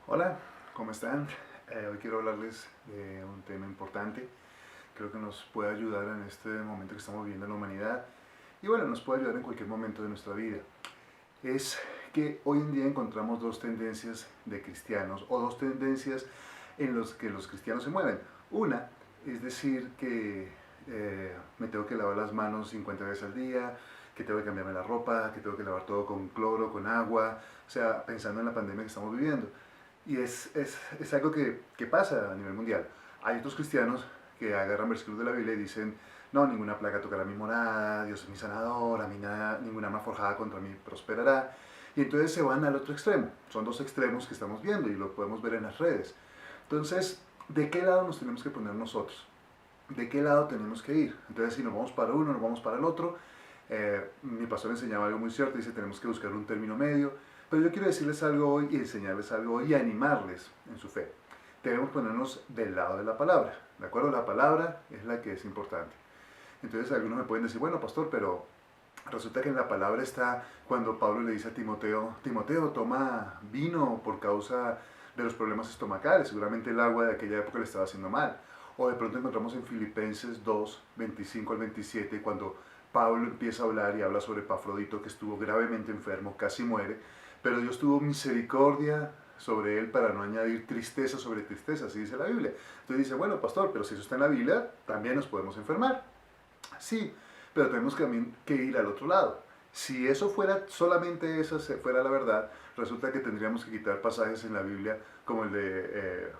Hola, ¿cómo están? Hoy quiero hablarles de un tema importante. Creo que nos puede ayudar en este momento que estamos viviendo en la humanidad y bueno, nos puede ayudar en cualquier momento de nuestra vida. Es que hoy en día encontramos dos tendencias de cristianos o dos tendencias en las que los cristianos se mueven. Una es decir que me tengo que lavar las manos 50 veces al día, que tengo que cambiarme la ropa, que tengo que lavar todo con cloro, con agua, o sea, pensando en la pandemia que estamos viviendo. Y es algo que pasa a nivel mundial. Hay otros cristianos que agarran versículos de la Biblia y dicen, no, ninguna plaga tocará mi morada, Dios es mi sanador, a mí nada, ninguna arma forjada contra mí prosperará. Y entonces se van al otro extremo. Son dos extremos que estamos viendo y lo podemos ver en las redes. Entonces, ¿de qué lado nos tenemos que poner nosotros? ¿De qué lado tenemos que ir? Entonces, si nos vamos para uno, nos vamos para el otro. Mi pastor enseñaba algo muy cierto, dice, tenemos que buscar un término medio. Pero yo quiero decirles algo hoy y enseñarles algo hoy y animarles en su fe. Debemos ponernos del lado de la palabra, ¿de acuerdo? La palabra es la que es importante. Entonces algunos me pueden decir, bueno, pastor, pero resulta que en la palabra está cuando Pablo le dice a Timoteo, Timoteo, toma vino por causa de los problemas estomacales, seguramente el agua de aquella época le estaba haciendo mal. O de pronto encontramos en Filipenses 2, 25 al 27, cuando Pablo empieza a hablar y habla sobre Epafrodito, que estuvo gravemente enfermo, casi muere, pero Dios tuvo misericordia sobre él para no añadir tristeza sobre tristeza, así dice la Biblia. Entonces dice, bueno, pastor, pero si eso está en la Biblia, también nos podemos enfermar. Sí, pero tenemos también que ir al otro lado. Si eso fuera, solamente esa fuera la verdad, resulta que tendríamos que quitar pasajes en la Biblia como el de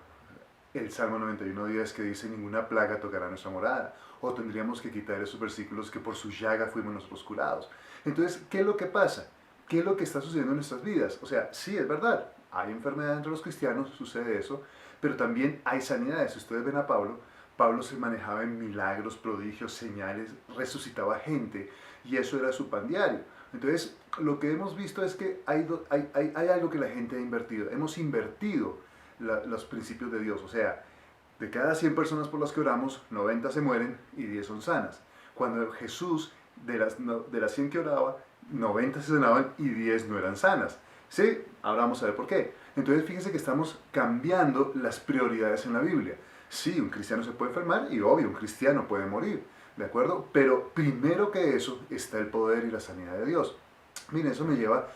el Salmo 91:10 que dice ninguna plaga tocará nuestra morada. O tendríamos que quitar esos versículos que por su llaga fuimos nosotros curados. Entonces, ¿qué es lo que pasa? ¿Qué es lo que está sucediendo en nuestras vidas? O sea, sí, es verdad, hay enfermedad entre los cristianos, sucede eso, pero también hay sanidades. Si ustedes ven a Pablo, Pablo se manejaba en milagros, prodigios, señales, resucitaba gente y eso era su pan diario. Entonces, lo que hemos visto es que hay algo que la gente ha invertido. Hemos invertido los principios de Dios. O sea, de cada 100 personas por las que oramos, 90 se mueren y 10 son sanas. Cuando Jesús, de las 100 que oraba, 90 se sanaban y 10 no eran sanas. ¿Sí? Ahora vamos a ver por qué. Entonces fíjense que estamos cambiando las prioridades en la Biblia. Sí, un cristiano se puede enfermar y obvio, un cristiano puede morir, ¿de acuerdo? Pero primero que eso está el poder y la sanidad de Dios. Miren, eso me lleva,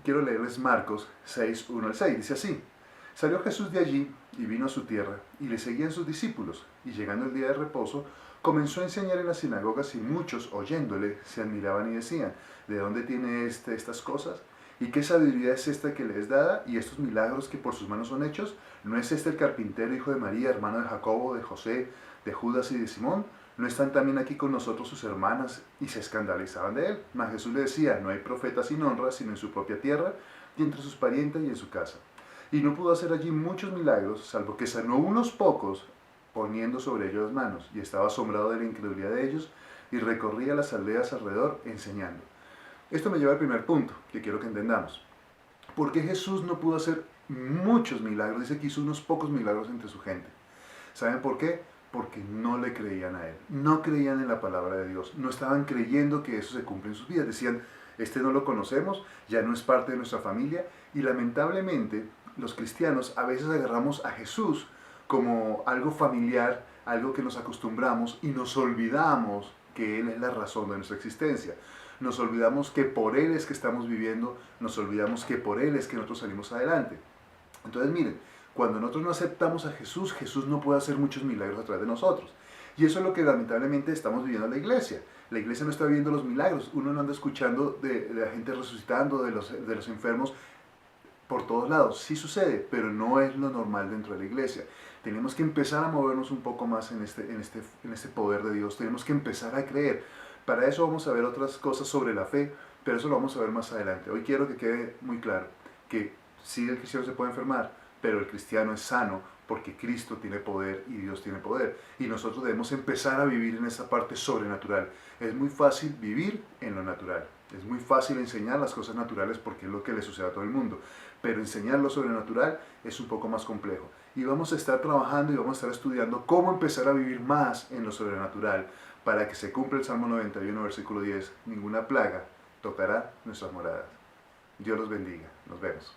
quiero leerles Marcos 6, 1 al 6, dice así. Salió Jesús de allí y vino a su tierra, y le seguían sus discípulos, y llegando el día de reposo, comenzó a enseñar en las sinagogas y muchos, oyéndole, se admiraban y decían, ¿de dónde tiene estas cosas? ¿Y qué sabiduría es esta que le es dada y estos milagros que por sus manos son hechos? ¿No es este el carpintero, hijo de María, hermano de Jacobo, de José, de Judas y de Simón? ¿No están también aquí con nosotros sus hermanas? Y se escandalizaban de él. Mas Jesús le decía, no hay profeta sin honra, sino en su propia tierra, y entre sus parientes y en su casa. Y no pudo hacer allí muchos milagros, salvo que sanó unos pocos, poniendo sobre ellos las manos, y estaba asombrado de la incredulidad de ellos, y recorría las aldeas alrededor enseñando. Esto me lleva al primer punto, que quiero que entendamos. ¿Por qué Jesús no pudo hacer muchos milagros? Dice que hizo unos pocos milagros entre su gente. ¿Saben por qué? Porque no le creían a Él. No creían en la palabra de Dios. No estaban creyendo que eso se cumple en sus vidas. Decían, este no lo conocemos, ya no es parte de nuestra familia. Y lamentablemente, los cristianos a veces agarramos a Jesús como algo familiar, algo que nos acostumbramos y nos olvidamos que Él es la razón de nuestra existencia. Nos olvidamos que por Él es que estamos viviendo, nos olvidamos que por Él es que nosotros salimos adelante. Entonces miren, cuando nosotros no aceptamos a Jesús, Jesús no puede hacer muchos milagros a través de nosotros. Y eso es lo que lamentablemente estamos viviendo en la iglesia. La iglesia no está viendo los milagros, uno no anda escuchando de la gente resucitando, de los enfermos por todos lados. Sí sucede, pero no es lo normal dentro de la iglesia. Tenemos que empezar a movernos un poco más en este poder de Dios, tenemos que empezar a creer. Para eso vamos a ver otras cosas sobre la fe, pero eso lo vamos a ver más adelante. Hoy quiero que quede muy claro que sí, el cristiano se puede enfermar, pero el cristiano es sano porque Cristo tiene poder y Dios tiene poder. Y nosotros debemos empezar a vivir en esa parte sobrenatural. Es muy fácil vivir en lo natural. Es muy fácil enseñar las cosas naturales porque es lo que le sucede a todo el mundo. Pero enseñar lo sobrenatural es un poco más complejo. Y vamos a estar trabajando y vamos a estar estudiando cómo empezar a vivir más en lo sobrenatural para que se cumpla el Salmo 91, versículo 10. Ninguna plaga tocará nuestras moradas. Dios los bendiga. Nos vemos.